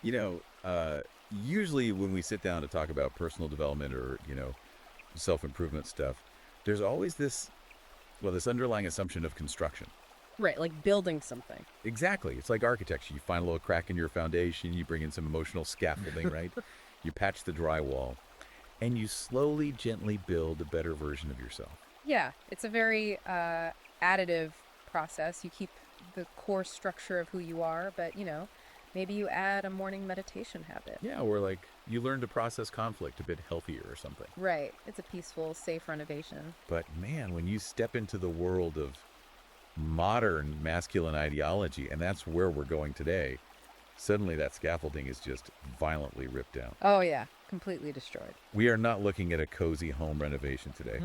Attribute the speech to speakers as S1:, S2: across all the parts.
S1: You know, usually when we sit down to talk about personal development or, self-improvement stuff, there's always this underlying assumption of construction.
S2: Right, like building something.
S1: Exactly. It's like architecture. You find a little crack in your foundation, you bring in some emotional scaffolding, right? You patch the drywall, and you slowly, gently build a better version of yourself.
S2: Yeah, it's a very additive process. You keep the core structure of who you are, but, maybe you add a morning meditation habit.
S1: Yeah, or like you learn to process conflict a bit healthier or something.
S2: Right, it's a peaceful, safe renovation.
S1: But man, when you step into the world of modern masculine ideology, and that's where we're going today, suddenly that scaffolding is just violently ripped down.
S2: Oh, yeah, completely destroyed.
S1: We are not looking at a cozy home renovation today.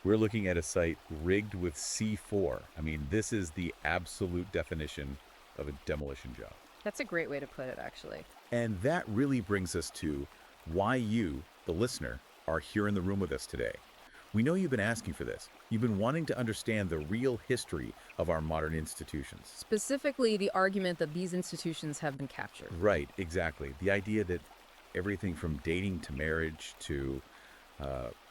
S1: We're looking at a site rigged with C4. I mean, this is the absolute definition of a demolition job.
S2: That's a great way to put it, actually.
S1: And that really brings us to why you, the listener, are here in the room with us today. We know you've been asking for this. You've been wanting to understand the real history of our modern institutions.
S2: Specifically, the argument that these institutions have been captured.
S1: Right, exactly. The idea that everything from dating to marriage to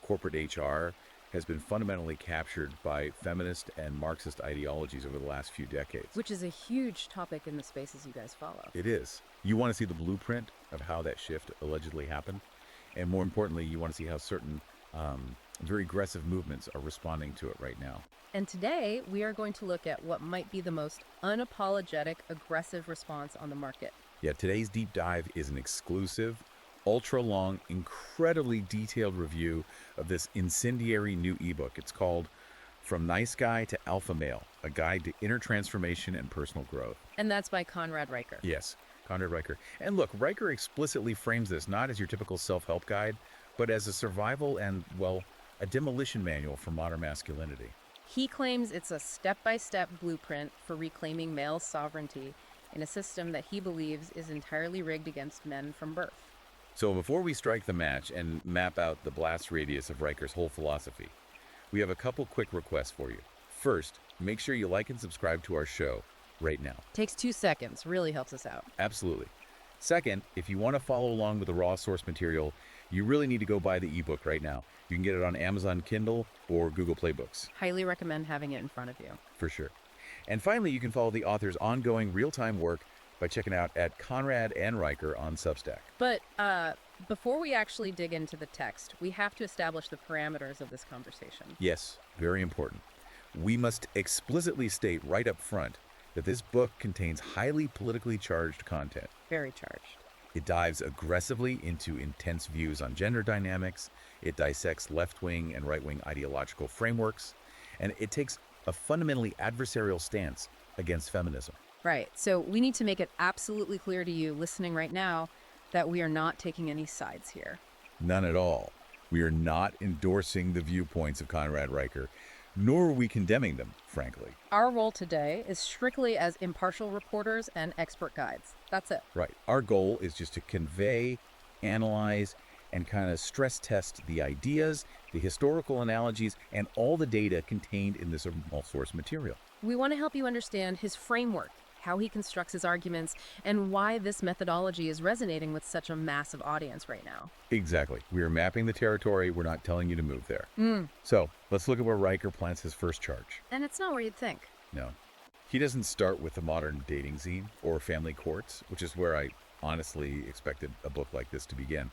S1: corporate HR has been fundamentally captured by feminist and Marxist ideologies over the last few decades.
S2: Which is a huge topic in the spaces you guys follow.
S1: It is. You want to see the blueprint of how that shift allegedly happened. And more importantly, you want to see how certain very aggressive movements are responding to it right now.
S2: And today, we are going to look at what might be the most unapologetic, aggressive response on the market.
S1: Yeah, today's deep dive is an exclusive, ultra-long, incredibly detailed review of this incendiary new ebook. It's called From Nice Guy to Alpha Male, A Guide to Inner Transformation and Personal Growth.
S2: And that's by Conrad Riker.
S1: Yes, Conrad Riker. And look, Riker explicitly frames this not as your typical self-help guide, but as a survival and, well, a demolition manual for modern masculinity.
S2: He claims it's a step-by-step blueprint for reclaiming male sovereignty in a system that he believes is entirely rigged against men from birth.
S1: So before we strike the match and map out the blast radius of Riker's whole philosophy, we have a couple quick requests for you. First, make sure you like and subscribe to our show right now.
S2: Takes 2 seconds, really helps us out.
S1: Absolutely. Second, if you want to follow along with the raw source material, you really need to go buy the ebook right now. You can get it on Amazon Kindle or Google Play Books.
S2: Highly recommend having it in front of you.
S1: For sure. And finally, you can follow the author's ongoing real-time work by checking out at Conrad and Riker on Substack.
S2: But before we actually dig into the text, we have to establish the parameters of this conversation.
S1: Yes, very important. We must explicitly state right up front that this book contains highly politically charged content.
S2: Very charged.
S1: It dives aggressively into intense views on gender dynamics, it dissects left-wing and right-wing ideological frameworks, and it takes a fundamentally adversarial stance against feminism.
S2: Right. So we need to make it absolutely clear to you listening right now that we are not taking any sides here.
S1: None at all. We are not endorsing the viewpoints of Conrad Riker, nor are we condemning them, frankly.
S2: Our role today is strictly as impartial reporters and expert guides. That's it.
S1: Right. Our goal is just to convey, analyze, and kind of stress test the ideas, the historical analogies, and all the data contained in this all-source material.
S2: We want to help you understand his framework, how he constructs his arguments, and why this methodology is resonating with such a massive audience right now.
S1: Exactly. We are mapping the territory. We're not telling you to move there. So let's look at where Riker plants his first charge.
S2: And it's not where you'd think.
S1: No. He doesn't start with the modern dating zine or family courts, which is where I honestly expected a book like this to begin.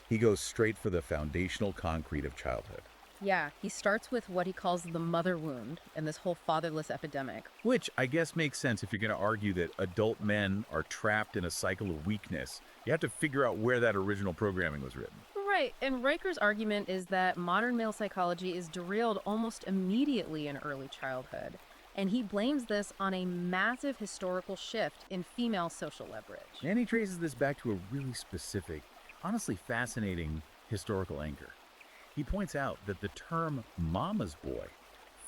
S1: He goes straight for the foundational concrete of childhood.
S2: Yeah, he starts with what he calls the mother wound and this whole fatherless epidemic.
S1: Which I guess makes sense if you're going to argue that adult men are trapped in a cycle of weakness. You have to figure out where that original programming was written.
S2: Right, and Riker's argument is that modern male psychology is derailed almost immediately in early childhood. And he blames this on a massive historical shift in female social leverage.
S1: And he traces this back to a really specific, honestly fascinating historical anchor. He points out that the term mama's boy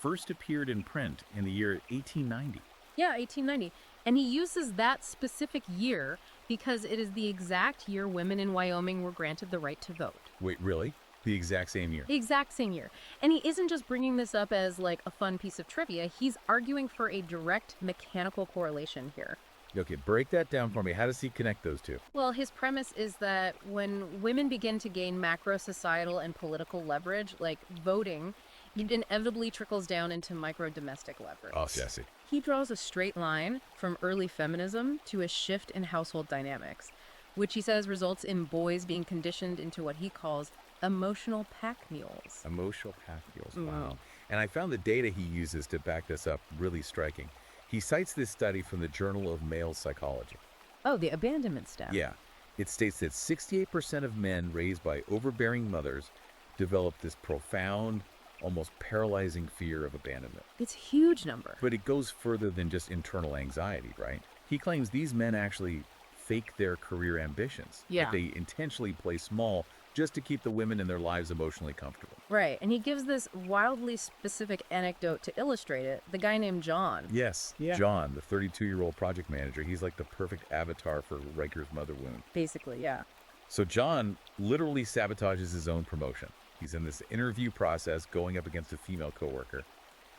S1: first appeared in print in the year 1890.
S2: Yeah, 1890. And he uses that specific year because it is the exact year women in Wyoming were granted the right to vote.
S1: Wait, really? The exact same year?
S2: The exact same year. And he isn't just bringing this up as like a fun piece of trivia. He's arguing for a direct mechanical correlation here.
S1: Okay, break that down for me. How does he connect those two?
S2: Well, his premise is that when women begin to gain macro societal and political leverage, like voting, it inevitably trickles down into micro domestic leverage.
S1: Oh, I see.
S2: He draws a straight line from early feminism to a shift in household dynamics, which he says results in boys being conditioned into what he calls emotional pack mules.
S1: Emotional path deals.
S2: Mm.
S1: Wow. And I found the data he uses to back this up really striking. He cites this study from the Journal of Male Psychology.
S2: Oh, the abandonment step.
S1: Yeah. It states that 68% of men raised by overbearing mothers develop this profound, almost paralyzing fear of abandonment.
S2: It's a huge number.
S1: But it goes further than just internal anxiety, right? He claims these men actually fake their career ambitions.
S2: Yeah.
S1: That they intentionally play small just to keep the women in their lives emotionally comfortable.
S2: Right, and he gives this wildly specific anecdote to illustrate it. The guy named John.
S1: Yes, John, the 32-year-old project manager, he's like the perfect avatar for Riker's mother wound.
S2: Basically, yeah.
S1: So John literally sabotages his own promotion. He's in this interview process going up against a female coworker.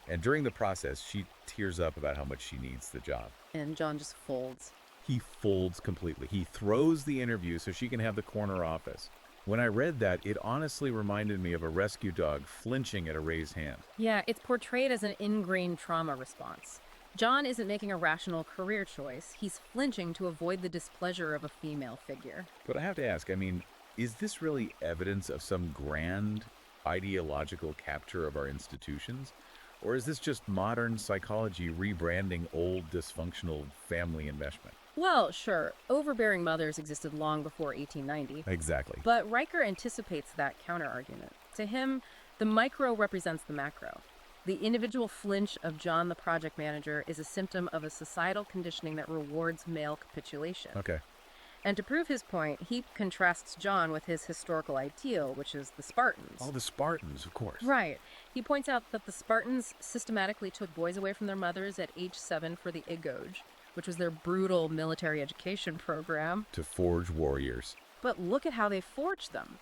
S1: And during the process, she tears up about how much she needs the job.
S2: And John just folds.
S1: He folds completely. He throws the interview so she can have the corner office. When I read that, it honestly reminded me of a rescue dog flinching at a raised hand.
S2: Yeah, it's portrayed as an ingrained trauma response. John isn't making a rational career choice. He's flinching to avoid the displeasure of a female figure.
S1: But I have to ask, I mean, is this really evidence of some grand ideological capture of our institutions? Or is this just modern psychology rebranding old dysfunctional family enmeshment?
S2: Well, sure, overbearing mothers existed long before 1890.
S1: Exactly.
S2: But Riker anticipates that counterargument. To him, the micro represents the macro. The individual flinch of John the project manager is a symptom of a societal conditioning that rewards male capitulation.
S1: Okay.
S2: And to prove his point, he contrasts John with his historical ideal, which is the Spartans.
S1: Oh, the Spartans, of course.
S2: Right. He points out that the Spartans systematically took boys away from their mothers at age 7 for the igoj, which was their brutal military education program.
S1: To forge warriors.
S2: But look at how they forged them.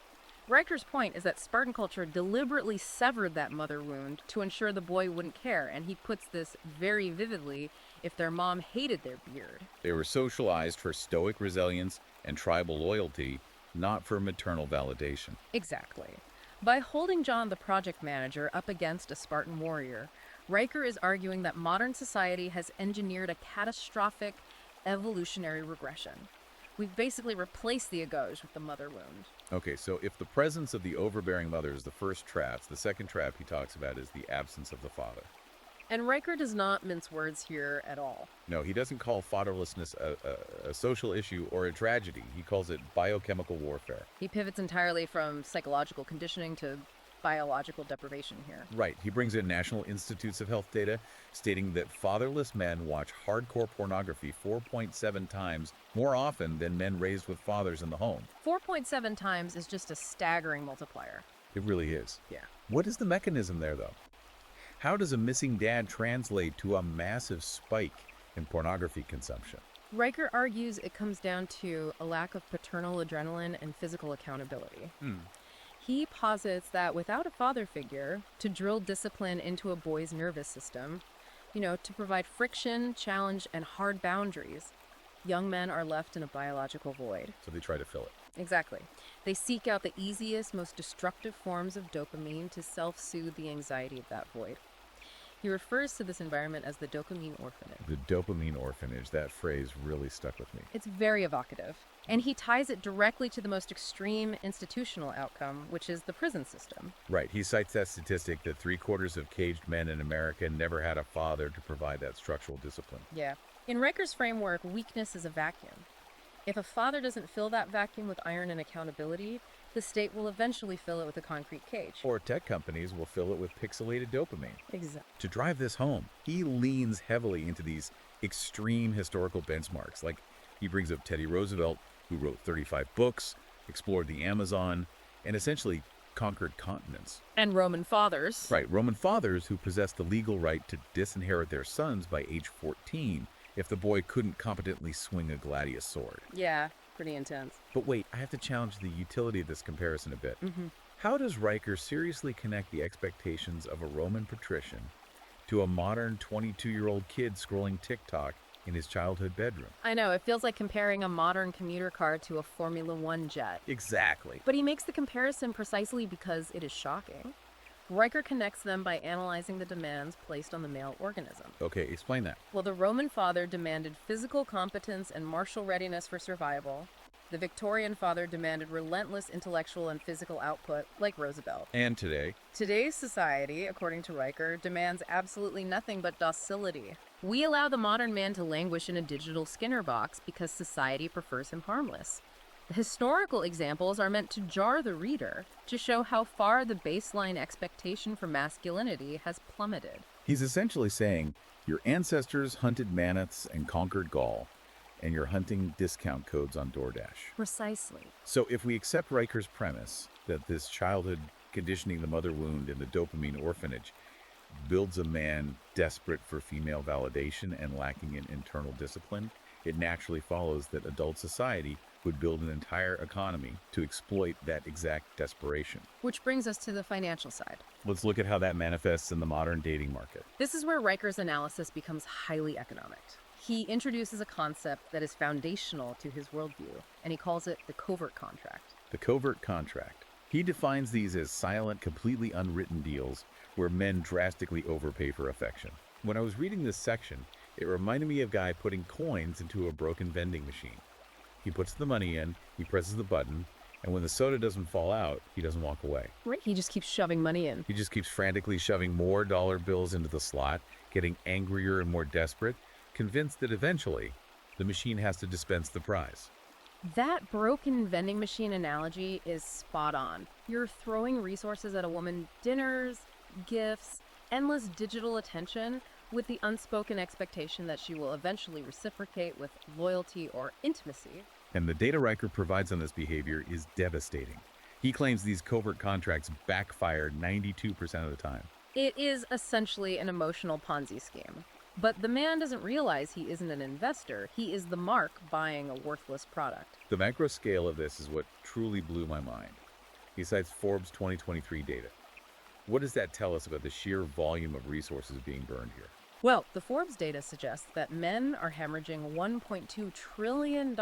S2: Riker's point is that Spartan culture deliberately severed that mother wound to ensure the boy wouldn't care, and he puts this very vividly if their mom hated their beard.
S1: They were socialized for stoic resilience and tribal loyalty, not for maternal validation.
S2: Exactly. By holding John the project manager up against a Spartan warrior, Riker is arguing that modern society has engineered a catastrophic evolutionary regression. We've basically replaced the egos with the mother wound.
S1: Okay, so if the presence of the overbearing mother is the first trap, the second trap he talks about is the absence of the father.
S2: And Riker does not mince words here at all.
S1: No, he doesn't call fatherlessness a social issue or a tragedy. He calls it biochemical warfare.
S2: He pivots entirely from psychological conditioning to biological deprivation here.
S1: Right. He brings in National Institutes of Health data stating that fatherless men watch hardcore pornography 4.7 times more often than men raised with fathers in the home.
S2: 4.7 times is just a staggering multiplier.
S1: It really is.
S2: Yeah.
S1: What is the mechanism there, though? How does a missing dad translate to a massive spike in pornography consumption?
S2: Riker argues it comes down to a lack of paternal adrenaline and physical accountability. He posits that without a father figure to drill discipline into a boy's nervous system, to provide friction, challenge, and hard boundaries, young men are left in a biological void.
S1: So they try to fill it.
S2: Exactly. They seek out the easiest, most destructive forms of dopamine to self-soothe the anxiety of that void. He refers to this environment as the dopamine orphanage.
S1: The dopamine orphanage, that phrase really stuck with me.
S2: It's very evocative. And he ties it directly to the most extreme institutional outcome, which is the prison system.
S1: Right. He cites that statistic that 3/4 of caged men in America never had a father to provide that structural discipline.
S2: Yeah. In Riker's framework, weakness is a vacuum. If a father doesn't fill that vacuum with iron and accountability, the state will eventually fill it with a concrete cage.
S1: Or tech companies will fill it with pixelated dopamine.
S2: Exactly.
S1: To drive this home, he leans heavily into these extreme historical benchmarks. Like he brings up Teddy Roosevelt, who wrote 35 books, explored the Amazon, and essentially conquered continents.
S2: And Roman fathers.
S1: Right, Roman fathers who possessed the legal right to disinherit their sons by age 14 if the boy couldn't competently swing a gladius sword.
S2: Yeah, pretty intense.
S1: But wait, I have to challenge the utility of this comparison a bit. How does Riker seriously connect the expectations of a Roman patrician to a modern 22-year-old kid scrolling TikTok in his childhood bedroom.
S2: I know, it feels like comparing a modern commuter car to a Formula One jet.
S1: Exactly.
S2: But he makes the comparison precisely because it is shocking. Riker connects them by analyzing the demands placed on the male organism.
S1: Okay, explain that.
S2: Well, the Roman father demanded physical competence and martial readiness for survival. The Victorian father demanded relentless intellectual and physical output, like Roosevelt.
S1: And today,
S2: Today's society, according to Riker, demands absolutely nothing but docility. We allow the modern man to languish in a digital Skinner box because society prefers him harmless. The historical examples are meant to jar the reader, to show how far the baseline expectation for masculinity has plummeted.
S1: he's essentially saying your ancestors hunted mammoths and conquered Gaul, and you're hunting discount codes on DoorDash.
S2: Precisely.
S1: So if we accept Riker's premise that this childhood conditioning the mother wound in the dopamine orphanage builds a man desperate for female validation and lacking in internal discipline, it naturally follows that adult society would build an entire economy to exploit that exact desperation.
S2: Which brings us to the financial side.
S1: Let's look at how that manifests in the modern dating market.
S2: This is where Riker's analysis becomes highly economic. He introduces a concept that is foundational to his worldview, and he calls it the covert contract.
S1: The covert contract. He defines these as silent, completely unwritten deals where men drastically overpay for affection. When I was reading this section, it reminded me of a guy putting coins into a broken vending machine. He puts the money in, he presses the button, and when the soda doesn't fall out, he doesn't walk away.
S2: Right, he just keeps shoving money in.
S1: He just keeps frantically shoving more dollar bills into the slot, getting angrier and more desperate, convinced that eventually the machine has to dispense the prize.
S2: That broken vending machine analogy is spot on. You're throwing resources at a woman, dinners, gifts, endless digital attention, with the unspoken expectation that she will eventually reciprocate with loyalty or intimacy.
S1: And the data Riker provides on this behavior is devastating. He claims these covert contracts backfire 92% of the time.
S2: It is essentially an emotional Ponzi scheme. But the man doesn't realize he isn't an investor. He is the mark buying a worthless product.
S1: The macro scale of this is what truly blew my mind. He cites Forbes 2023 data. What does that tell us about the sheer volume of resources being burned here?
S2: Well, the Forbes data suggests that men are hemorrhaging $1.2 trillion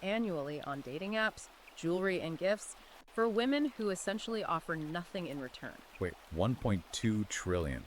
S2: annually on dating apps, jewelry, and gifts for women who essentially offer nothing in return.
S1: Wait, 1.2 trillion.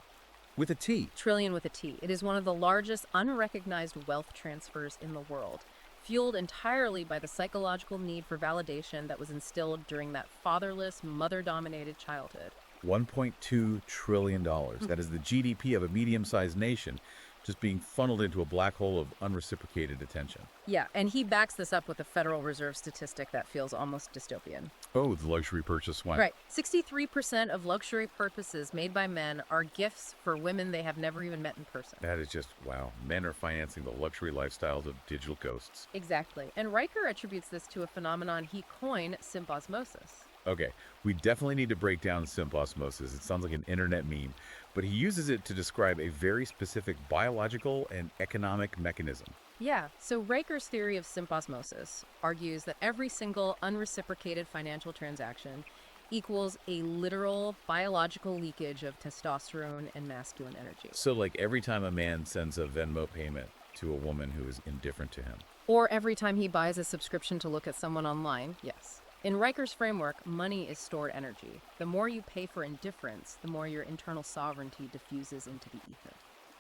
S1: With a T.
S2: Trillion with a T. It is one of the largest unrecognized wealth transfers in the world, fueled entirely by the psychological need for validation that was instilled during that fatherless, mother-dominated childhood.
S1: $1.2 trillion. That is the GDP of a medium-sized nation just being funneled into a black hole of unreciprocated attention.
S2: Yeah, and he backs this up with a Federal Reserve statistic that feels almost dystopian.
S1: Oh, the luxury purchase one.
S2: Right. 63% of luxury purchases made by men are gifts for women they have never even met in person.
S1: That is just, wow. Men are financing the luxury lifestyles of digital ghosts.
S2: Exactly. And Riker attributes this to a phenomenon he coined symposmosis.
S1: Okay, we definitely need to break down symposmosis. It sounds like an internet meme, but he uses it to describe a very specific biological and economic mechanism.
S2: Yeah, so Riker's theory of symposmosis argues that every single unreciprocated financial transaction equals a literal biological leakage of testosterone and masculine energy.
S1: So like every time a man sends a Venmo payment to a woman who is indifferent to him.
S2: Or every time he buys a subscription to look at someone online, yes. In Riker's framework, money is stored energy. The more you pay for indifference, the more your internal sovereignty diffuses into the ether.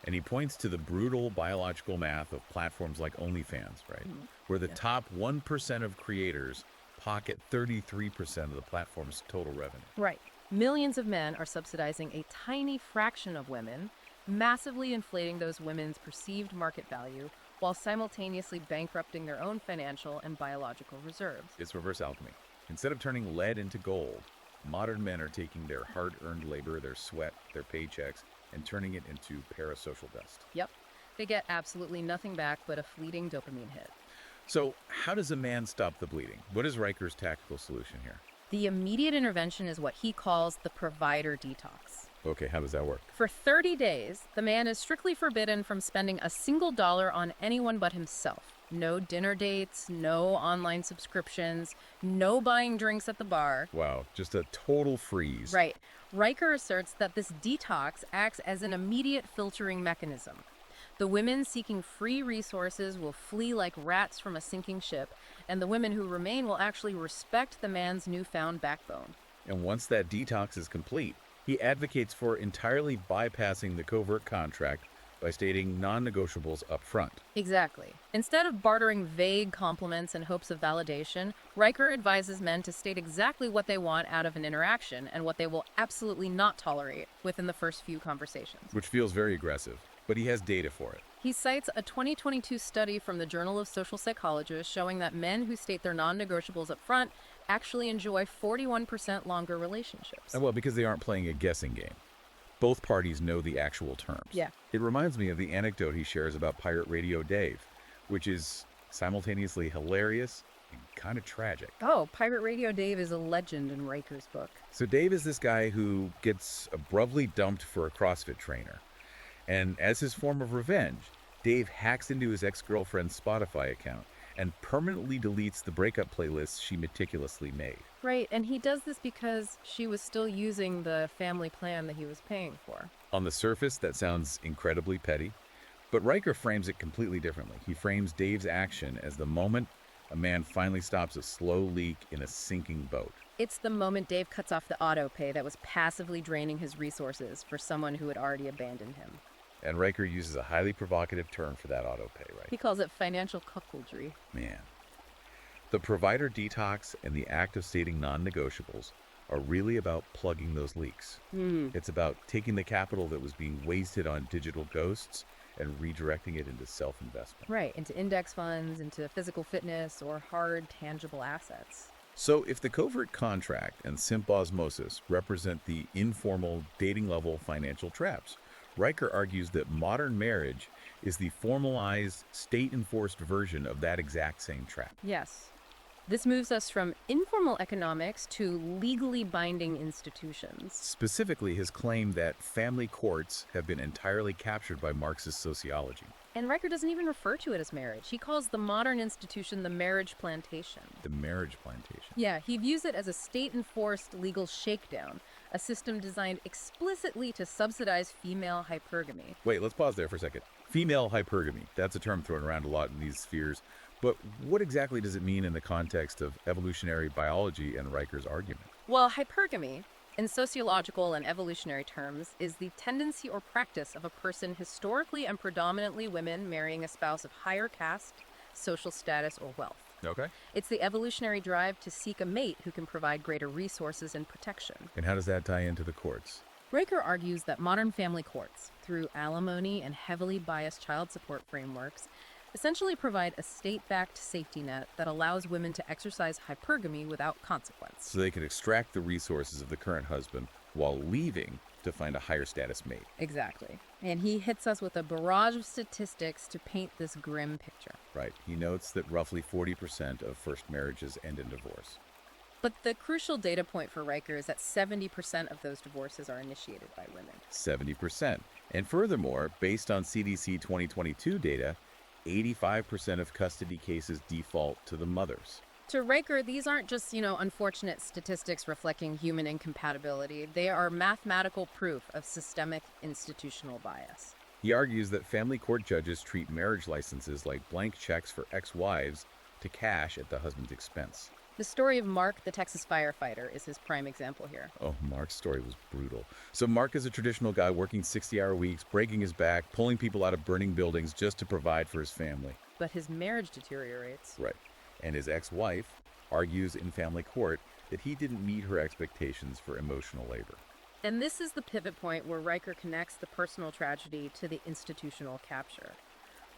S1: And he points to the brutal biological math of platforms like OnlyFans, right? Where the top 1% of creators pocket 33% of the platform's total revenue.
S2: Right. Millions of men are subsidizing a tiny fraction of women, massively inflating those women's perceived market value while simultaneously bankrupting their own financial and biological reserves.
S1: It's reverse alchemy. Instead of turning lead into gold, modern men are taking their hard-earned labor, their sweat, their paychecks, and turning it into parasocial dust.
S2: Yep. They get absolutely nothing back but a fleeting dopamine hit.
S1: So how does a man stop the bleeding? What is Riker's tactical solution here?
S2: The immediate intervention is what he calls the provider detox.
S1: Okay, how does that work?
S2: For 30 days, the man is strictly forbidden from spending a single dollar on anyone but himself. No dinner dates, no online subscriptions, no buying drinks at the bar.
S1: Wow, just a total freeze.
S2: Right. Riker asserts that this detox acts as an immediate filtering mechanism. The women seeking free resources will flee like rats from a sinking ship, and the women who remain will actually respect the man's newfound backbone.
S1: And once that detox is complete, he advocates for entirely bypassing the covert contract by stating non-negotiables up front.
S2: Exactly. Instead of bartering vague compliments in hopes of validation, Riker advises men to state exactly what they want out of an interaction and what they will absolutely not tolerate within the first few conversations.
S1: Which feels very aggressive, but he has data for it.
S2: He cites a 2022 study from the Journal of Social Psychology showing that men who state their non-negotiables up front actually enjoy 41% longer relationships.
S1: Well, because they aren't playing a guessing game. Both parties know the actual terms.
S2: Yeah.
S1: It reminds me of the anecdote he shares about Pirate Radio Dave, which is simultaneously hilarious and kind of tragic.
S2: Oh, Pirate Radio Dave is a legend in Riker's book.
S1: So Dave is this guy who gets abruptly dumped for a CrossFit trainer. And as his form of revenge, Dave hacks into his ex-girlfriend's Spotify account and permanently deletes the breakup playlists she meticulously made.
S2: Right, and he does this because she was still using the family plan that he was paying for.
S1: On the surface, that sounds incredibly petty, but Riker frames it completely differently. He frames Dave's action as the moment a man finally stops a slow leak in a sinking boat.
S2: It's the moment Dave cuts off the auto pay that was passively draining his resources for someone who had already abandoned him.
S1: And Riker uses a highly provocative term for that auto pay, right?
S2: He calls it financial cuckoldry.
S1: Man. The provider detox and the act of stating non-negotiables are really about plugging those leaks. It's about taking the capital that was being wasted on digital ghosts and redirecting it into self-investment.
S2: Right, into index funds, into physical fitness, or hard, tangible assets.
S1: So if the covert contract and simp osmosis represent the informal, dating-level financial traps, Riker argues that modern marriage is the formalized, state-enforced version of that exact same trap.
S2: Yes. This moves us from informal economics to legally binding institutions.
S1: Specifically, his claim that family courts have been entirely captured by Marxist sociology.
S2: And Riker doesn't even refer to it as marriage. He calls the modern institution the marriage plantation.
S1: The marriage plantation.
S2: Yeah, he views it as a state-enforced legal shakedown, a system designed explicitly to subsidize female hypergamy.
S1: Wait, let's pause there for a second. Female hypergamy. That's a term thrown around a lot in these spheres. But what exactly does it mean in the context of evolutionary biology and Riker's argument?
S2: Well, hypergamy, in sociological and evolutionary terms, is the tendency or practice of a person, historically and predominantly women, marrying a spouse of higher caste, social status, or wealth.
S1: Okay.
S2: It's the evolutionary drive to seek a mate who can provide greater resources and protection.
S1: And how does that tie into the courts?
S2: Riker argues that modern family courts, through alimony and heavily biased child support frameworks, essentially provide a state-backed safety net that allows women to exercise hypergamy without consequence.
S1: So they can extract the resources of the current husband while leaving to find a higher status mate.
S2: Exactly. And he hits us with a barrage of statistics to paint this grim picture.
S1: Right. He notes that roughly 40% of first marriages end in divorce.
S2: But the crucial data point for Riker is that 70% of those divorces are initiated by women.
S1: 70%. And furthermore, based on CDC 2022 data, 85% of custody cases default to the mothers.
S2: To Riker, these aren't just, unfortunate statistics reflecting human incompatibility. They are mathematical proof of systemic institutional bias.
S1: He argues that family court judges treat marriage licenses like blank checks for ex-wives to cash at the husband's expense.
S2: The story of Mark, the Texas firefighter, is his prime example here.
S1: Oh, Mark's story was brutal. So Mark is a traditional guy working 60-hour weeks, breaking his back, pulling people out of burning buildings just to provide for his family.
S2: But his marriage deteriorates.
S1: Right. And his ex-wife argues in family court that he didn't meet her expectations for emotional labor.
S2: And this is the pivot point where Riker connects the personal tragedy to the institutional capture.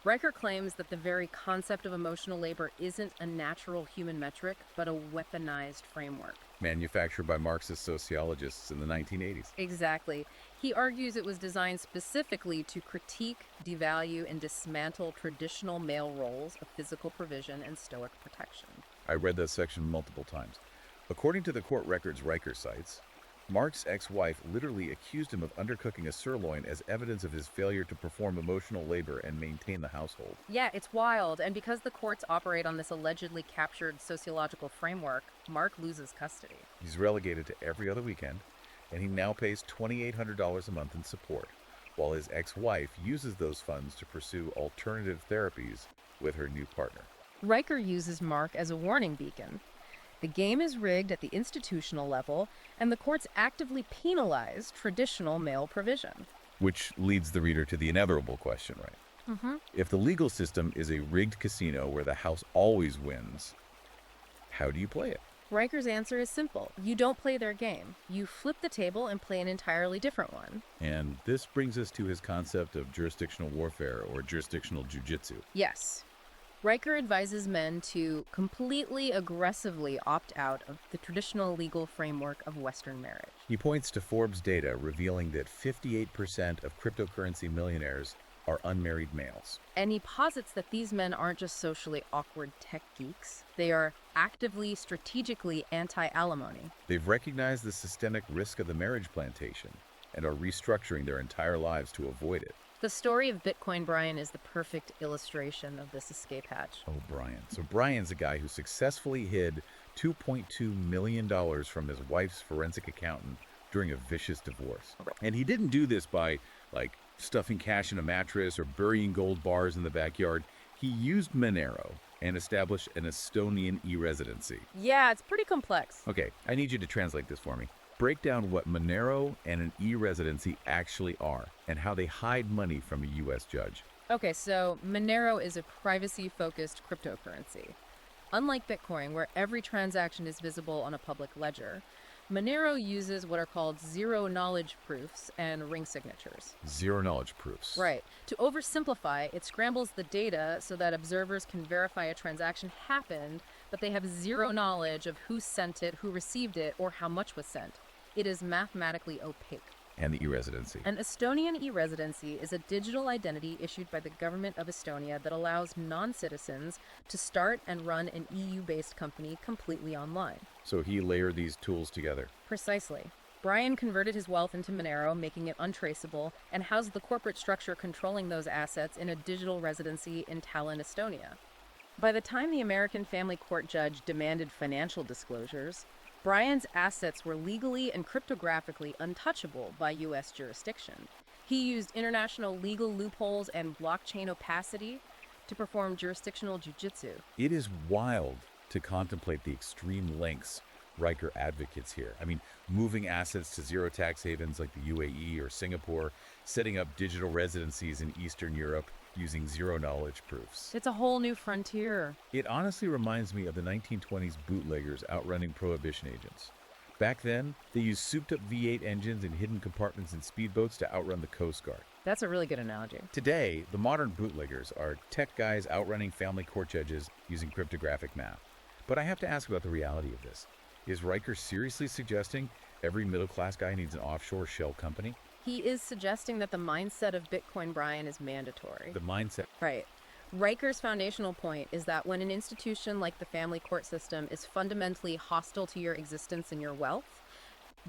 S2: Riker claims that the very concept of emotional labor isn't a natural human metric, but a weaponized framework.
S1: Manufactured by Marxist sociologists in the 1980s.
S2: Exactly. He argues it was designed specifically to critique, devalue, and dismantle traditional male roles of physical provision and stoic protection.
S1: I read that section multiple times. According to the court records Riker cites, Mark's ex-wife literally accused him of undercooking a sirloin as evidence of his failure to perform emotional labor and maintain the household.
S2: Yeah, it's wild. And because the courts operate on this allegedly captured sociological framework, Mark loses custody.
S1: He's relegated to every other weekend, and he now pays $2,800 a month in support, while his ex-wife uses those funds to pursue alternative therapies with her new partner.
S2: Riker uses Mark as a warning beacon. The game is rigged at the institutional level, and the courts actively penalize traditional male provision.
S1: Which leads the reader to the inevitable question, right? If the legal system is a rigged casino where the house always wins, how do you play it?
S2: Riker's answer is simple. You don't play their game. You flip the table and play an entirely different one.
S1: And this brings us to his concept of jurisdictional warfare or jurisdictional jujitsu.
S2: Yes. Riker advises men to completely aggressively opt out of the traditional legal framework of Western marriage.
S1: He points to Forbes data revealing that 58% of cryptocurrency millionaires are unmarried males.
S2: And he posits that these men aren't just socially awkward tech geeks, they are actively, strategically anti-alimony.
S1: They've recognized the systemic risk of the marriage plantation and are restructuring their entire lives to avoid it.
S2: The story of Bitcoin Brian is the perfect illustration of this escape hatch.
S1: Oh, Brian. So Brian's a guy who successfully hid $2.2 million from his wife's forensic accountant during a vicious divorce. And he didn't do this by, stuffing cash in a mattress or burying gold bars in the backyard. He used Monero and established an Estonian e-residency.
S2: Yeah, it's pretty complex.
S1: Okay, I need you to translate this for me. Break down what Monero and an e-residency actually are and how they hide money from a U.S. judge.
S2: Okay, so Monero is a privacy-focused cryptocurrency. Unlike Bitcoin, where every transaction is visible on a public ledger, Monero uses what are called zero-knowledge proofs and ring signatures.
S1: Zero-knowledge proofs.
S2: Right. To oversimplify, it scrambles the data so that observers can verify a transaction happened, but they have zero knowledge of who sent it, who received it, or how much was sent. It is mathematically opaque.
S1: And the e-residency.
S2: An Estonian e-residency is a digital identity issued by the government of Estonia that allows non-citizens to start and run an EU-based company completely online.
S1: So he layered these tools together.
S2: Precisely. Brian converted his wealth into Monero, making it untraceable, and housed the corporate structure controlling those assets in a digital residency in Tallinn, Estonia. By the time the American family court judge demanded financial disclosures, Brian's assets were legally and cryptographically untouchable by U.S. jurisdiction. He used international legal loopholes and blockchain opacity to perform jurisdictional jujitsu.
S1: It is wild to contemplate the extreme lengths Riker advocates here. I mean, moving assets to zero tax havens like the UAE or Singapore, setting up digital residencies in Eastern Europe using zero-knowledge proofs.
S2: It's a whole new frontier.
S1: It honestly reminds me of the 1920s bootleggers outrunning prohibition agents. Back then, they used souped-up V8 engines in hidden compartments in speedboats to outrun the Coast Guard.
S2: That's a really good analogy.
S1: Today, the modern bootleggers are tech guys outrunning family court judges using cryptographic math. But I have to ask about the reality of this. Is Riker seriously suggesting every middle-class guy needs an offshore shell company?
S2: He is suggesting that the mindset of Bitcoin Brian is mandatory.
S1: The mindset.
S2: Right. Riker's foundational point is that when an institution like the family court system is fundamentally hostile to your existence and your wealth,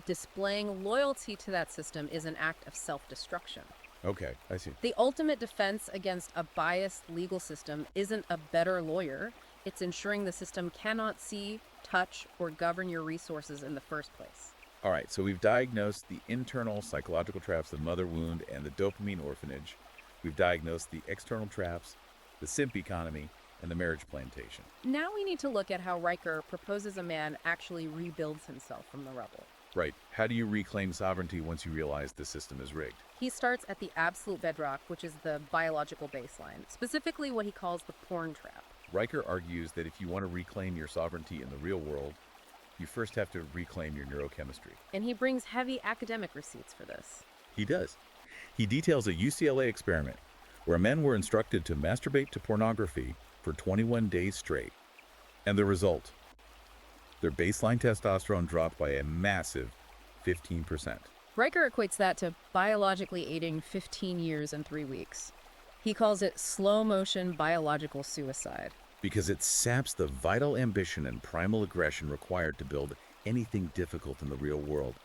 S2: displaying loyalty to that system is an act of self-destruction.
S1: Okay, I see.
S2: The ultimate defense against a biased legal system isn't a better lawyer. It's ensuring the system cannot see, touch, or govern your resources in the first place.
S1: All right, so we've diagnosed the internal psychological traps, the mother wound, and the dopamine orphanage. We've diagnosed the external traps, the simp economy, and the marriage plantation.
S2: Now we need to look at how Riker proposes a man actually rebuilds himself from the rubble.
S1: Right. How do you reclaim sovereignty once you realize the system is rigged?
S2: He starts at the absolute bedrock, which is the biological baseline, specifically what he calls the porn trap.
S1: Riker argues that if you want to reclaim your sovereignty in the real world, you first have to reclaim your neurochemistry.
S2: And he brings heavy academic receipts for this.
S1: He does. He details a UCLA experiment where men were instructed to masturbate to pornography for 21 days straight. And the result? Their baseline testosterone dropped by a massive 15%.
S2: Riker equates that to biologically aging 15 years and 3 weeks. He calls it slow-motion biological suicide.
S1: Because it saps the vital ambition and primal aggression required to build anything difficult in the real world.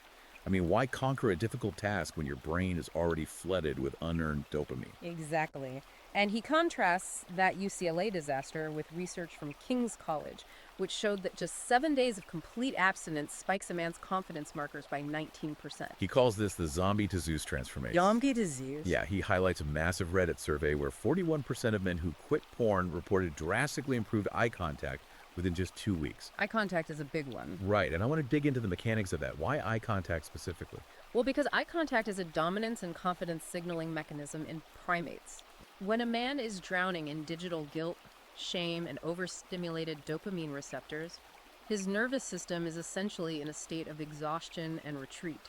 S1: I mean, why conquer a difficult task when your brain is already flooded with unearned dopamine?
S2: Exactly. And he contrasts that UCLA disaster with research from King's College, which showed that just 7 days of complete abstinence spikes a man's confidence markers by 19%.
S1: He calls this the zombie to Zeus transformation.
S2: Zombie disease.
S1: Yeah, he highlights a massive Reddit survey where 41% of men who quit porn reported drastically improved eye contact within just 2 weeks.
S2: Eye contact is a big one.
S1: Right, and I want to dig into the mechanics of that. Why eye contact specifically?
S2: Well, because eye contact is a dominance and confidence signaling mechanism in primates. When a man is drowning in digital guilt, shame, and overstimulated dopamine receptors, his nervous system is essentially in a state of exhaustion and retreat.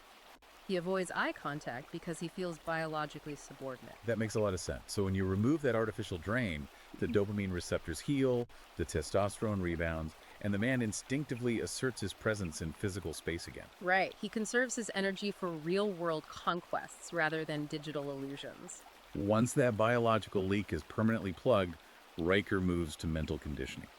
S2: He avoids eye contact because he feels biologically subordinate.
S1: That makes a lot of sense. So when you remove that artificial drain, the dopamine receptors heal, the testosterone rebounds, and the man instinctively asserts his presence in physical space again.
S2: Right. He conserves his energy for real-world conquests rather than digital illusions.
S1: Once that biological leak is permanently plugged, Riker moves to mental conditioning.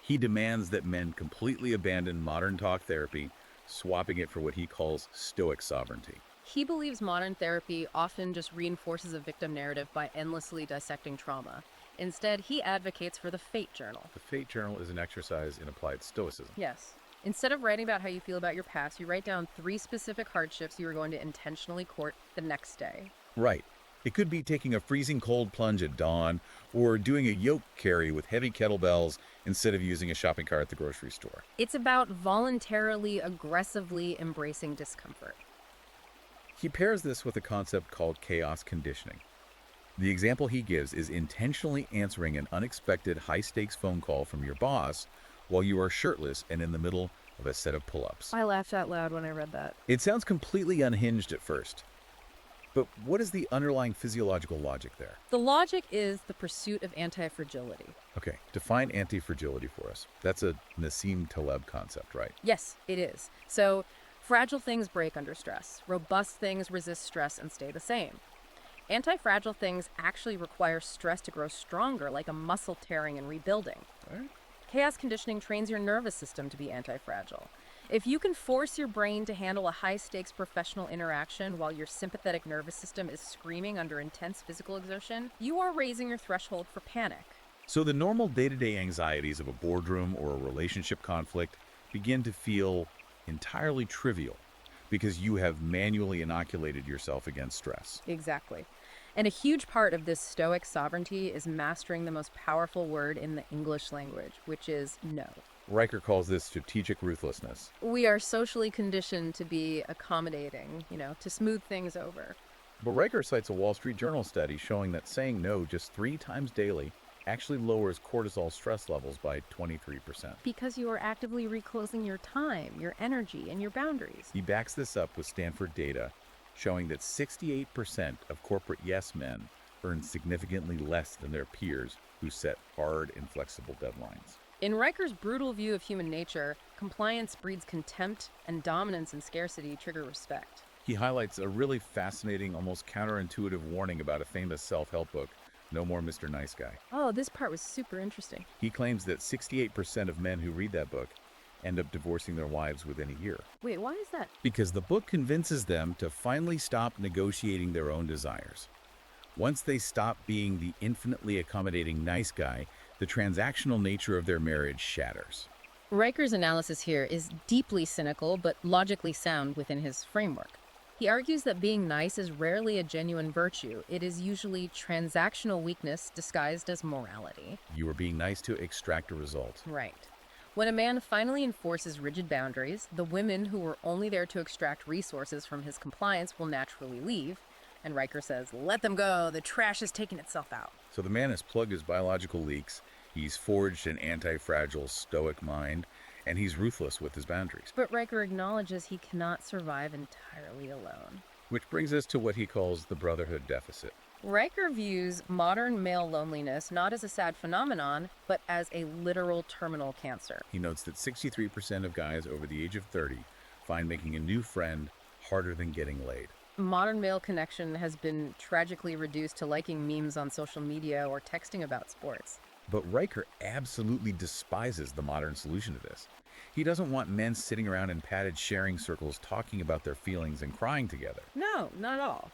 S1: He demands that men completely abandon modern talk therapy, swapping it for what he calls stoic sovereignty.
S2: He believes modern therapy often just reinforces a victim narrative by endlessly dissecting trauma. Instead, he advocates for the fate journal.
S1: The Fate Journal is an exercise in applied stoicism.
S2: Yes. Instead of writing about how you feel about your past, you write down 3 specific hardships you are going to intentionally court the next day.
S1: Right. It could be taking a freezing cold plunge at dawn or doing a yoke carry with heavy kettlebells instead of using a shopping cart at the grocery store.
S2: It's about voluntarily, aggressively embracing discomfort.
S1: He pairs this with a concept called chaos conditioning. The example he gives is intentionally answering an unexpected high-stakes phone call from your boss while you are shirtless and in the middle of a set of pull-ups.
S2: I laughed out loud when I read that.
S1: It sounds completely unhinged at first. But what is the underlying physiological logic there?
S2: The logic is the pursuit of anti-fragility.
S1: Okay, define anti-fragility for us. That's a Nassim Taleb concept, right?
S2: Yes, it is. So, fragile things break under stress. Robust things resist stress and stay the same. Anti-fragile things actually require stress to grow stronger, like a muscle tearing and rebuilding.
S1: All right.
S2: Chaos conditioning trains your nervous system to be anti-fragile. If you can force your brain to handle a high-stakes professional interaction while your sympathetic nervous system is screaming under intense physical exertion, you are raising your threshold for panic.
S1: So the normal day-to-day anxieties of a boardroom or a relationship conflict begin to feel entirely trivial because you have manually inoculated yourself against stress.
S2: Exactly. And a huge part of this stoic sovereignty is mastering the most powerful word in the English language, which is no.
S1: Riker calls this strategic ruthlessness.
S2: We are socially conditioned to be accommodating, to smooth things over.
S1: But Riker cites a Wall Street Journal study showing that saying no just 3 times daily actually lowers cortisol stress levels by 23%.
S2: Because you are actively reclosing your time, your energy, and your boundaries.
S1: He backs this up with Stanford data showing that 68% of corporate yes men earn significantly less than their peers who set hard, inflexible deadlines.
S2: In Riker's brutal view of human nature, compliance breeds contempt, and dominance and scarcity trigger respect.
S1: He highlights a really fascinating, almost counterintuitive warning about a famous self-help book, No More Mr. Nice Guy.
S2: Oh, this part was super interesting.
S1: He claims that 68% of men who read that book end up divorcing their wives within a year.
S2: Wait, why is that?
S1: Because the book convinces them to finally stop negotiating their own desires. Once they stop being the infinitely accommodating nice guy, the transactional nature of their marriage shatters.
S2: Riker's analysis here is deeply cynical but logically sound within his framework. He argues that being nice is rarely a genuine virtue. It is usually transactional weakness disguised as morality.
S1: You are being nice to extract a result.
S2: Right. When a man finally enforces rigid boundaries, the women who were only there to extract resources from his compliance will naturally leave. And Riker says, let them go, the trash is taking itself out.
S1: So the man has plugged his biological leaks, he's forged an anti-fragile stoic mind, and he's ruthless with his boundaries.
S2: But Riker acknowledges he cannot survive entirely alone.
S1: Which brings us to what he calls the brotherhood deficit.
S2: Riker views modern male loneliness not as a sad phenomenon, but as a literal terminal cancer.
S1: He notes that 63% of guys over the age of 30 find making a new friend harder than getting laid.
S2: Modern male connection has been tragically reduced to liking memes on social media or texting about sports.
S1: But Riker absolutely despises the modern solution to this. He doesn't want men sitting around in padded sharing circles talking about their feelings and crying together.
S2: No, not at all.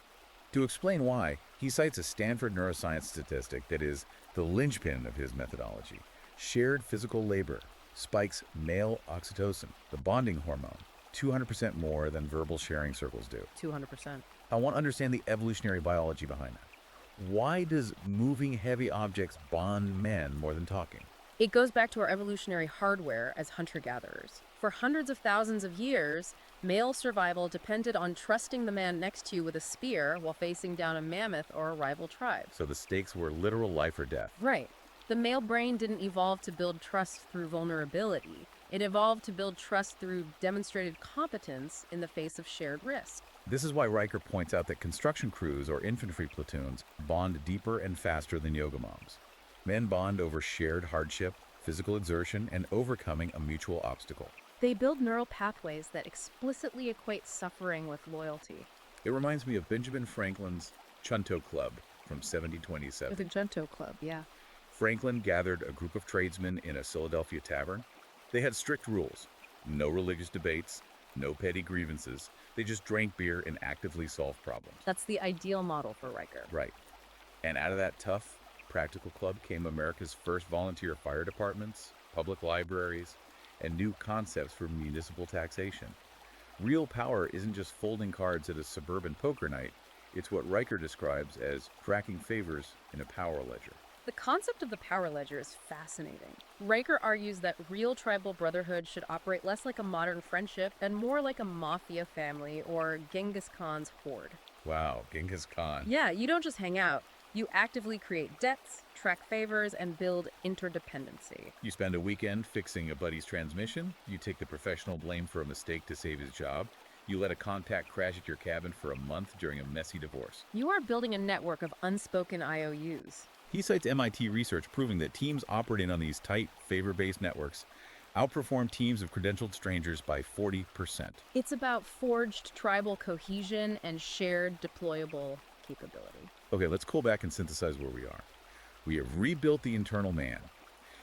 S1: To explain why, he cites a Stanford neuroscience statistic that is the linchpin of his methodology. Shared physical labor spikes male oxytocin, the bonding hormone, 200% more than verbal sharing circles do.
S2: 200%.
S1: I want to understand the evolutionary biology behind that. Why does moving heavy objects bond men more than talking?
S2: It goes back to our evolutionary hardware as hunter-gatherers. For hundreds of thousands of years, male survival depended on trusting the man next to you with a spear while facing down a mammoth or a rival tribe.
S1: So the stakes were literal life or death.
S2: Right. The male brain didn't evolve to build trust through vulnerability. It evolved to build trust through demonstrated competence in the face of shared risk.
S1: This is why Riker points out that construction crews or infantry platoons bond deeper and faster than yoga moms. Men bond over shared hardship, physical exertion, and overcoming a mutual obstacle.
S2: They build neural pathways that explicitly equate suffering with loyalty.
S1: It reminds me of Benjamin Franklin's Chunto Club from 1727.
S2: The Junto Club, yeah.
S1: Franklin gathered a group of tradesmen in a Philadelphia tavern. They had strict rules: no religious debates, no petty grievances. They just drank beer and actively solved problems.
S2: That's the ideal model for Riker.
S1: Right. And out of that tough, practical club came America's first volunteer fire departments, public libraries, and new concepts for municipal taxation. Real power isn't just folding cards at a suburban poker night. It's what Riker describes as cracking favors in a power ledger.
S2: The concept of the power ledger is fascinating. Riker argues that real tribal brotherhood should operate less like a modern friendship and more like a mafia family or Genghis Khan's horde.
S1: Wow, Genghis Khan.
S2: Yeah, you don't just hang out. You actively create debts, track favors, and build interdependency.
S1: You spend a weekend fixing a buddy's transmission. You take the professional blame for a mistake to save his job. You let a contact crash at your cabin for a month during a messy divorce.
S2: You are building a network of unspoken IOUs.
S1: He cites MIT research proving that teams operating on these tight, favor-based networks outperform teams of credentialed strangers by 40%.
S2: It's about forged tribal cohesion and shared deployable capability.
S1: Okay, let's pull back and synthesize where we are. We have rebuilt the internal man.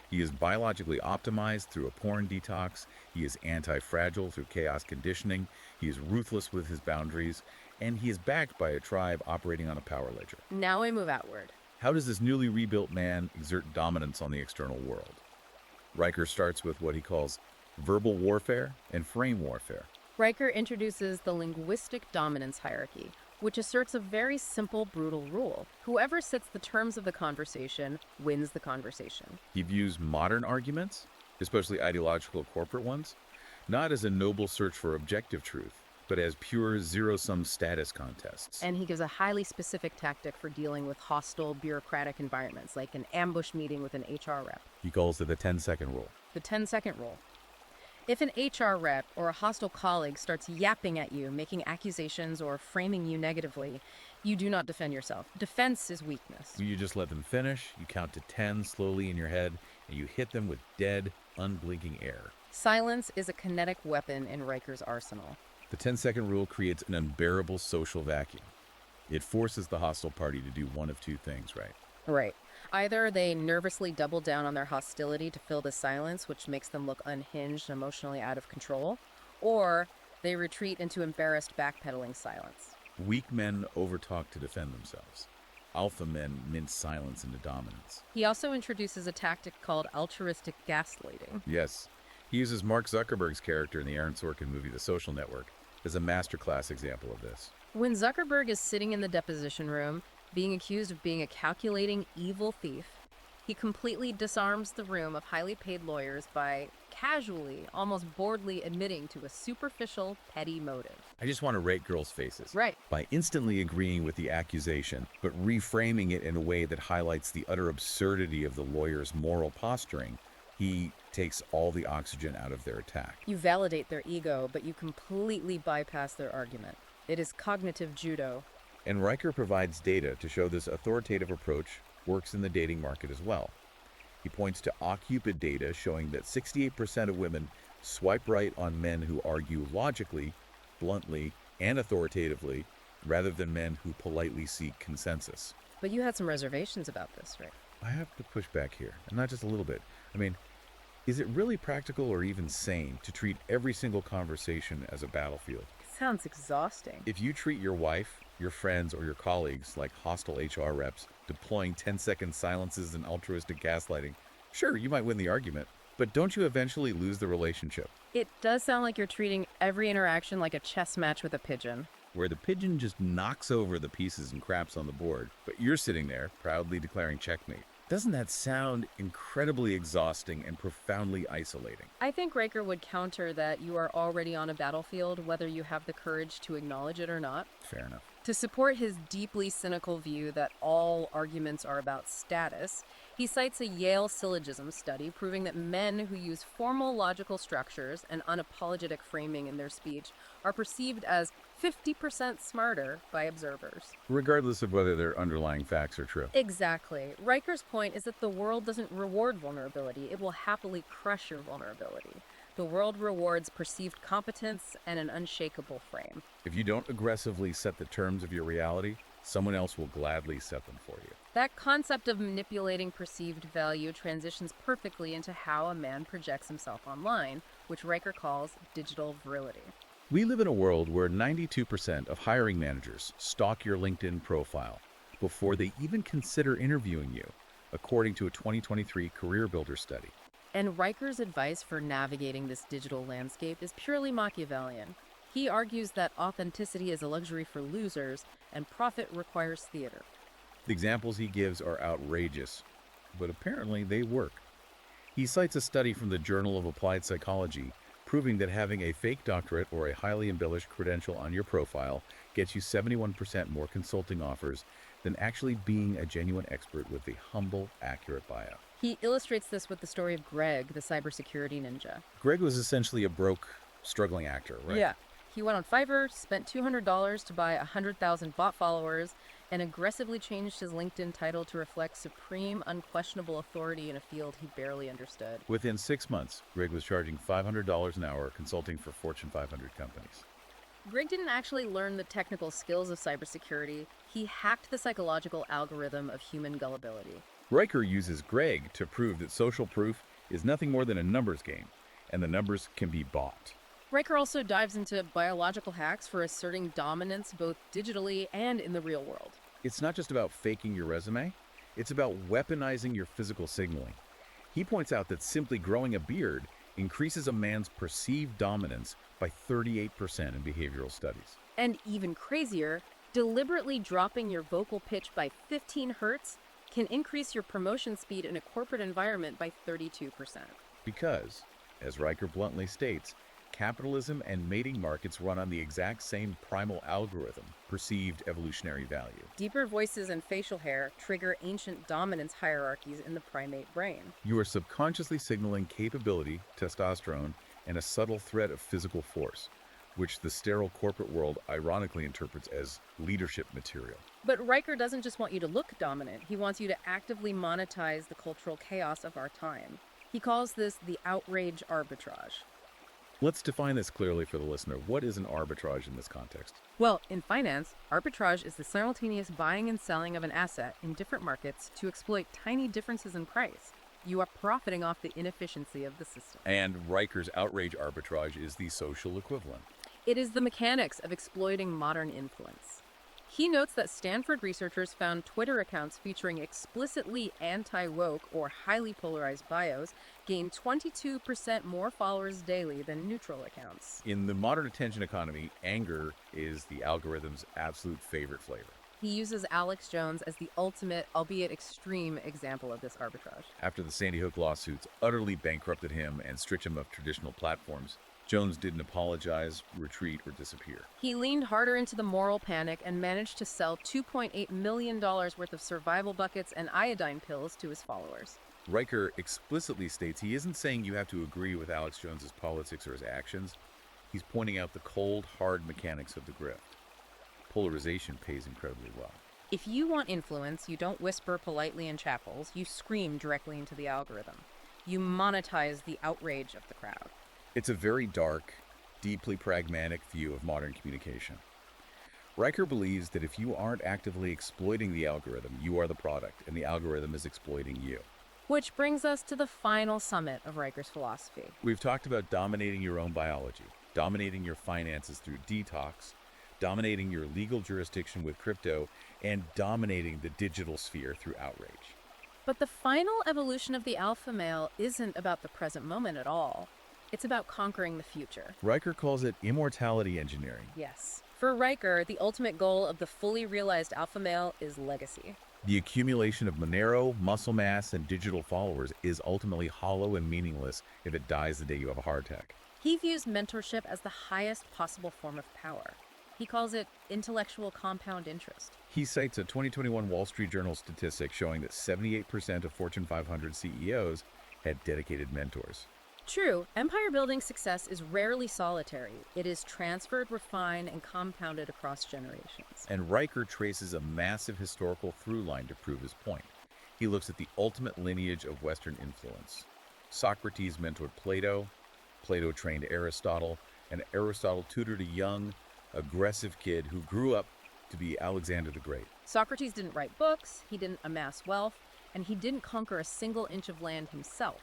S1: He is biologically optimized through a porn detox. He is anti-fragile through chaos conditioning. He is ruthless with his boundaries. And he is backed by a tribe operating on a power ledger.
S2: Now I move outward.
S1: How does this newly rebuilt man exert dominance on the external world? Riker starts with what he calls verbal warfare and frame warfare.
S2: Riker introduces the linguistic dominance hierarchy, which asserts a very simple, brutal rule. Whoever sets the terms of the conversation wins the conversation.
S1: He views modern arguments, especially ideological corporate ones, not as a noble search for objective truth, but as pure zero-sum status contests.
S2: And he gives a highly specific tactic for dealing with hostile bureaucratic environments, like an ambush meeting with an HR rep.
S1: He calls it the 10-second rule.
S2: The 10-second rule. If an HR rep or a hostile colleague starts yapping at you, making accusations, or framing you negatively, you do not defend yourself. Defense is weakness.
S1: You just let them finish, you count to 10 slowly in your head, and you hit them with dead, unblinking air.
S2: Silence is a kinetic weapon in Riker's arsenal.
S1: The 10-second rule creates an unbearable social vacuum. It forces the hostile party to do one of two things, right?
S2: Right. Either they nervously double down on their hostility to fill the silence, which makes them look unhinged and emotionally out of control, or they retreat into embarrassed backpedaling silence.
S1: Weak men overtalk to defend themselves. Alpha men mince silence into dominance.
S2: He also introduces a tactic called altruistic gaslighting.
S1: Yes, he uses Mark Zuckerberg's character in the Aaron Sorkin movie The Social Network as a masterclass example of this.
S2: When Zuckerberg is sitting in the deposition room, being accused of being a calculating, evil thief, he completely disarms the room of highly paid lawyers by casually, almost boredly admitting to a superficial, petty motive.
S1: I just want to rate girls' faces.
S2: Right.
S1: By instantly agreeing with the accusation, but reframing it in a way that highlights the utter absurdity of the lawyer's moral posturing, he takes all the oxygen out of their attack.
S2: You validate their ego, but you completely bypass their argument. It is cognitive judo.
S1: And Riker provides data to show this authoritative approach works in the dating market as well. He points to OkCupid data showing that 68% of women swipe right on men who argue logically, bluntly, and authoritatively, rather than men who politely seek consensus.
S2: But you had some reservations about this, right?
S1: I have to push back here, and not just a little bit. I mean, is it really practical or even sane to treat every single conversation as a battlefield?
S2: Sounds exhausting.
S1: If you treat your wife, your friends, or your colleagues like hostile HR reps, deploying 10-second silences and altruistic gaslighting, sure, you might win the argument, but don't you eventually lose the relationship?
S2: It does sound like you're treating every interaction like a chess match with a pigeon.
S1: Where the pigeon just knocks over the pieces and craps on the board, but you're sitting there proudly declaring checkmate. Doesn't that sound incredibly exhausting and profoundly isolating?
S2: I think Riker would counter that you are already on a battlefield, whether you have the courage to acknowledge it or not.
S1: Fair enough.
S2: To support his deeply cynical view that all arguments are about status, he cites a Yale syllogism study proving that men who use formal logical structures and unapologetic framing in their speech are perceived as 50% smarter by observers.
S1: Regardless of whether their underlying facts are true.
S2: Exactly. Riker's point is that the world doesn't reward vulnerability, it will happily crush your vulnerability. The world rewards perceived competence and an unshakable frame.
S1: If you don't aggressively set the terms of your reality, someone else will gladly set them for you.
S2: That concept of manipulating perceived value transitions perfectly into how a man projects himself online, which Riker calls digital virility.
S1: We live in a world where 92% of hiring managers stalk your LinkedIn profile before they even consider interviewing you, according to a 2023 Career Builder study.
S2: And Riker's advice for navigating this digital landscape is purely Machiavellian. He argues that authenticity is a luxury for losers and profit requires theater.
S1: The examples he gives are outrageous, but apparently they work. He cites a study from the Journal of Applied Psychology proving that having a fake doctorate or a highly embellished credential on your profile gets you 71% more consulting offers than actually being a genuine expert with a humble, accurate bio.
S2: He illustrates this with the story of Greg, the cybersecurity ninja.
S1: Greg was essentially a broke, struggling actor, right?
S2: Yeah. He went on Fiverr, spent $200 to buy 100,000 bot followers, and aggressively changed his LinkedIn title to reflect supreme, unquestionable authority in a field he barely understood.
S1: Within 6 months, Greg was charging $500 an hour consulting for Fortune 500 companies.
S2: Greg didn't actually learn the technical skills of cybersecurity. He hacked the psychological algorithm of human gullibility.
S1: Riker uses Greg to prove that social proof is nothing more than a numbers game, and the numbers can be bought.
S2: Riker also dives into biological hacks for asserting dominance both digitally and in the real world.
S1: It's not just about faking your resume, it's about weaponizing your physical signaling. He points out that simply growing a beard increases a man's perceived dominance by 38% in behavioral studies.
S2: And even crazier, deliberately dropping your vocal pitch by 15 hertz can increase your promotion speed in a corporate environment by 32%.
S1: Because, as Riker bluntly states, capitalism and mating markets run on the exact same primal algorithm, perceived evolutionary value.
S2: Deeper voices and facial hair trigger ancient dominance hierarchies in the primate brain.
S1: You are subconsciously signaling capability, testosterone, and a subtle threat of physical force, which the sterile corporate world ironically interprets as leadership material.
S2: But Riker doesn't just want you to look dominant, he wants you to actively monetize the cultural chaos of our time. He calls this the outrage arbitrage.
S1: Let's define this clearly for the listener. What is an arbitrage in this context?
S2: Well, in finance, arbitrage is the simultaneous buying and selling of an asset in different markets to exploit tiny differences in price. You are profiting off the inefficiency of the system.
S1: And Riker's outrage arbitrage is the social equivalent.
S2: It is the mechanics of exploiting modern influence. He notes that Stanford researchers found Twitter accounts featuring explicitly anti-woke or highly polarized bios gained 22% more followers daily than neutral accounts.
S1: In the modern attention economy, anger is the algorithm's absolute favorite flavor.
S2: He uses Alex Jones as the ultimate, albeit extreme, example of this arbitrage.
S1: After the Sandy Hook lawsuits utterly bankrupted him and stripped him of traditional platforms, Jones didn't apologize, retreat, or disappear.
S2: He leaned harder into the moral panic and managed to sell $2.8 million worth of survival buckets and iodine pills to his followers.
S1: Riker explicitly states he isn't saying you have to agree with Alex Jones's politics or his actions. He's pointing out the cold, hard mechanics of the grift. Polarization pays incredibly well.
S2: If you want influence, you don't whisper politely in chapels, you scream directly into the algorithm. You monetize the outrage of the crowd.
S1: It's a very dark, deeply pragmatic view of modern communication. Riker believes that if you aren't actively exploiting the algorithm, you are the product, and the algorithm is exploiting you.
S2: Which brings us to the final summit of Riker's philosophy.
S1: We've talked about dominating your own biology, dominating your finances through detox, dominating your legal jurisdiction with crypto, and dominating the digital sphere through outrage.
S2: But the final evolution of the alpha male isn't about the present moment at all. It's about conquering the future.
S1: Riker calls it immortality engineering.
S2: Yes. For Riker, the ultimate goal of the fully realized alpha male is legacy.
S1: The accumulation of Monero, muscle mass, and digital followers is ultimately hollow and meaningless if it dies the day you have a heart attack.
S2: He views mentorship as the highest possible form of power. He calls it intellectual compound interest.
S1: He cites a 2021 Wall Street Journal statistic showing that 78% of Fortune 500 CEOs had dedicated mentors.
S2: True, empire building success is rarely solitary. It is transferred, refined, and compounded across generations.
S1: And Riker traces a massive historical through line to prove his point. He looks at the ultimate lineage of Western influence. Socrates mentored Plato, Plato trained Aristotle, and Aristotle tutored a young, aggressive kid who grew up to be Alexander the Great.
S2: Socrates didn't write books, he didn't amass wealth, and he didn't conquer a single inch of land himself.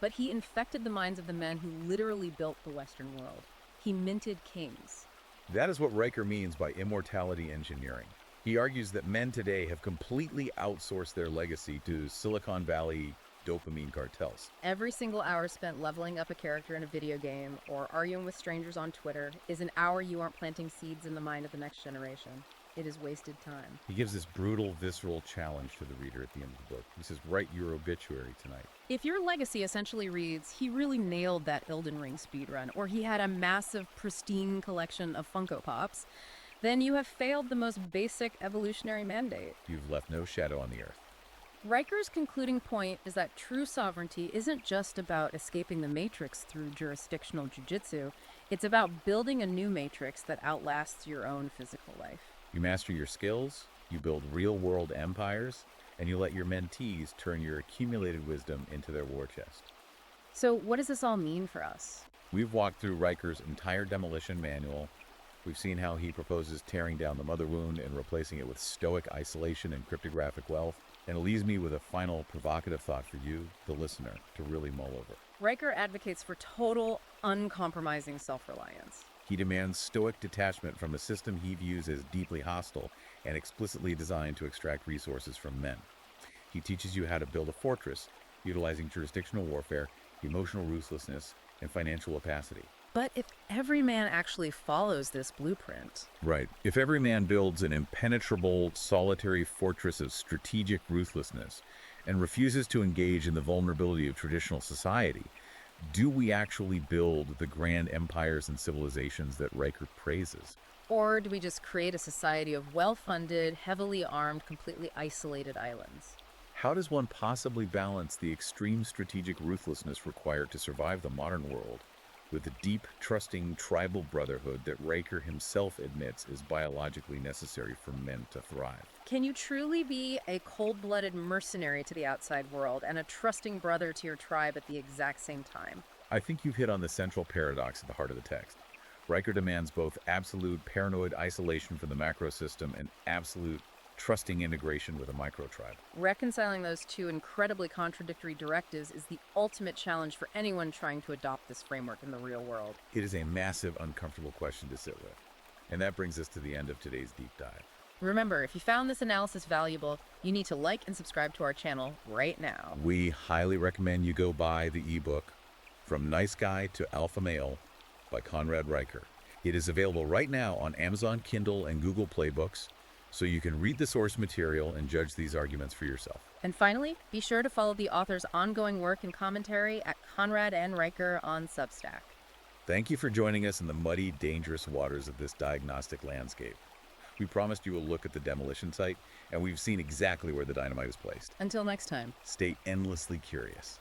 S2: But he infected the minds of the men who literally built the Western world. He minted kings.
S1: That is what Riker means by immortality engineering. He argues that men today have completely outsourced their legacy to Silicon Valley dopamine cartels.
S2: Every single hour spent leveling up a character in a video game or arguing with strangers on Twitter is an hour you aren't planting seeds in the mind of the next generation. It is wasted time.
S1: He gives this brutal, visceral challenge to the reader at the end of the book. He says, write your obituary tonight.
S2: If your legacy essentially reads, he really nailed that Elden Ring speedrun, or he had a massive, pristine collection of Funko Pops, then you have failed the most basic evolutionary mandate.
S1: You've left no shadow on the earth.
S2: Riker's concluding point is that true sovereignty isn't just about escaping the matrix through jurisdictional jujitsu. It's about building a new matrix that outlasts your own physical life.
S1: You master your skills, you build real-world empires, and you let your mentees turn your accumulated wisdom into their war chest.
S2: So what does this all mean for us?
S1: We've walked through Riker's entire demolition manual. We've seen how he proposes tearing down the mother wound and replacing it with stoic isolation and cryptographic wealth. And it leaves me with a final provocative thought for you, the listener, to really mull over.
S2: Riker advocates for total, uncompromising self-reliance.
S1: He demands stoic detachment from a system he views as deeply hostile and explicitly designed to extract resources from men. He teaches you how to build a fortress, utilizing jurisdictional warfare, emotional ruthlessness, and financial opacity.
S2: But if every man actually follows this blueprint...
S1: Right. If every man builds an impenetrable, solitary fortress of strategic ruthlessness and refuses to engage in the vulnerability of traditional society, do we actually build the grand empires and civilizations that Riker praises?
S2: Or do we just create a society of well-funded, heavily armed, completely isolated islands?
S1: How does one possibly balance the extreme strategic ruthlessness required to survive the modern world with the deep, trusting tribal brotherhood that Riker himself admits is biologically necessary for men to thrive?
S2: Can you truly be a cold-blooded mercenary to the outside world and a trusting brother to your tribe at the exact same time?
S1: I think you've hit on the central paradox at the heart of the text. Riker demands both absolute paranoid isolation from the macro system and absolute trusting integration with a micro-tribe.
S2: Reconciling those two incredibly contradictory directives is the ultimate challenge for anyone trying to adopt this framework in the real world.
S1: It is a massive, uncomfortable question to sit with. And that brings us to the end of today's deep dive.
S2: Remember, if you found this analysis valuable, you need to like and subscribe to our channel right now.
S1: We highly recommend you go buy the ebook, From Nice Guy to Alpha Male by Conrad Riker. It is available right now on Amazon Kindle and Google Play Books, so you can read the source material and judge these arguments for yourself.
S2: And finally, be sure to follow the author's ongoing work and commentary at Conrad and Riker on Substack.
S1: Thank you for joining us in the muddy, dangerous waters of this diagnostic landscape. We promised you a look at the demolition site, and we've seen exactly where the dynamite is placed.
S2: Until next time.
S1: Stay endlessly curious.